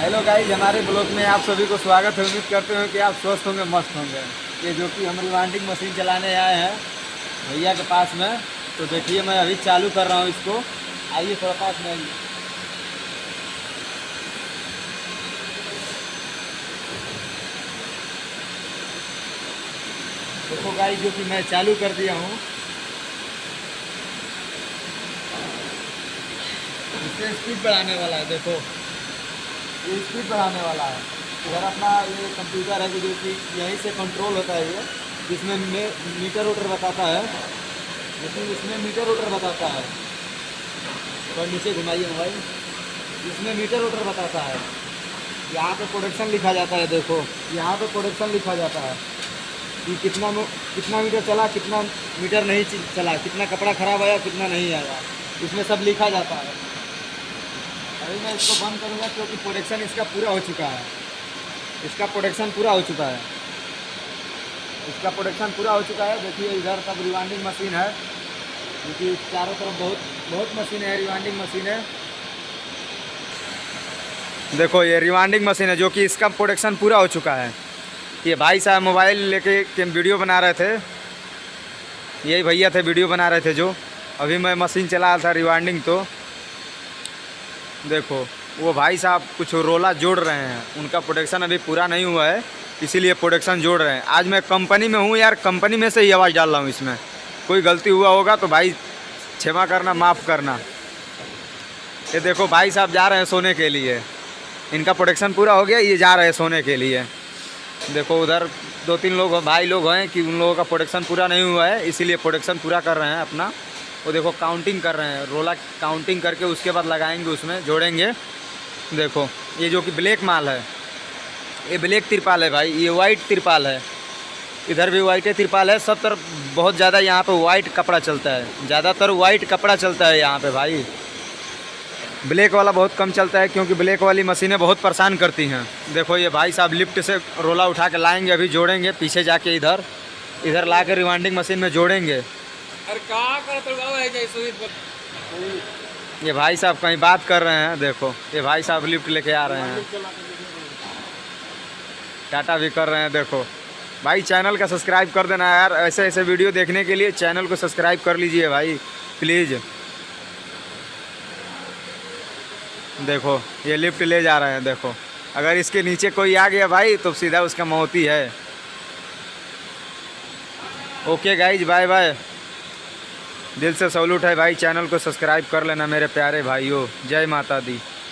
Hello guys, हमारे blog में आप सभी को स्वागत है। उम्मीद करते हैं कि आप स्वस्थ होंगे, मस्त होंगे। ये जो कि हम रिवाइंडिंग मशीन चलाने आए हैं भैया के पास में, तो देखिए मैं अभी चालू कर रहा हूँ इसको। आइए थोड़ा पास में आइए। देखो गाइज, जो कि मैं चालू कर दिया हूँ। इससे स्पीड बढ़ाने वाला है। देखो ये स्पीड बढ़ाने वाला है। इधर अपना ये कंप्यूटर है जो कि यहीं से कंट्रोल होता है ये, जिसमें मीटर वोटर बताता है। लेकिन इसमें मीटर वोटर बताता है, तो नीचे घुमाइए मोबाइल। इसमें मीटर वोटर बताता है। यहाँ पे प्रोडक्शन लिखा जाता है। देखो यहाँ पे प्रोडक्शन लिखा जाता है कि कितना मीटर चला, कितना मीटर नहीं चला, कितना कपड़ा खराब आया, कितना नहीं आया, इसमें सब लिखा जाता है। अभी मैं इसको बंद करूँगा क्योंकि प्रोडक्शन इसका पूरा हो चुका है। इसका प्रोडक्शन पूरा हो चुका है। इसका प्रोडक्शन पूरा हो चुका है। देखिए इधर सब रिवाइंडिंग मशीन है, क्योंकि चारों तरफ बहुत मशीन है, रिवाइंडिंग मशीन है। देखो ये रिवाइंडिंग मशीन है जो कि इसका प्रोडक्शन पूरा हो चुका है। ये भाई साहब मोबाइल लेके वीडियो बना रहे थे। यही भैया थे वीडियो बना रहे थे जो अभी मैं मशीन चला रहा था रिवाइंडिंग। तो देखो वो भाई साहब कुछ रोला जोड़ रहे हैं। उनका प्रोडक्शन अभी पूरा नहीं हुआ है, इसीलिए प्रोडक्शन जोड़ रहे हैं। आज मैं कंपनी में हूँ यार, कंपनी में से ही आवाज़ डाल रहा हूँ। इसमें कोई गलती हुआ होगा तो भाई क्षमा करना, माफ़ करना। ये देखो भाई साहब जा रहे हैं सोने के लिए। इनका प्रोडक्शन पूरा हो गया, ये जा रहे हैं सोने के लिए। देखो उधर 2-3 लोग भाई लोग हैं कि उन लोगों का प्रोडक्शन पूरा नहीं हुआ है, इसीलिए प्रोडक्शन पूरा कर रहे हैं अपना। वो देखो काउंटिंग कर रहे हैं, रोला काउंटिंग करके उसके बाद लगाएंगे, उसमें जोड़ेंगे। देखो ये जो कि ब्लैक माल है, ये ब्लैक तिरपाल है भाई, ये वाइट तिरपाल है। इधर भी वाइट तिरपाल है। सब तरफ बहुत ज़्यादा यहाँ पे वाइट कपड़ा चलता है, ज़्यादातर वाइट कपड़ा चलता है यहाँ पे भाई। ब्लैक वाला बहुत कम चलता है, क्योंकि ब्लैक वाली मशीनें बहुत परेशान करती हैं। देखो ये भाई साहब लिफ्ट से रोला उठा के लाएंगे, अभी जोड़ेंगे पीछे जाके। इधर ला के रिवाइंडिंग मशीन में जोड़ेंगे। ये भाई साहब कहीं बात कर रहे हैं। देखो ये भाई साहब लिफ्ट लेके आ रहे हैं, टाटा भी कर रहे हैं। देखो भाई चैनल का सब्सक्राइब कर देना यार। ऐसे ऐसे वीडियो देखने के लिए चैनल को सब्सक्राइब कर लीजिए भाई प्लीज़। देखो ये लिफ्ट ले जा रहे हैं। देखो अगर इसके नीचे कोई आ गया भाई तो सीधा उसका मौत ही है। Okay guys, bye bye. दिल से सैल्यूट है भाई, चैनल को सब्सक्राइब कर लेना मेरे प्यारे भाइयों। जय माता दी।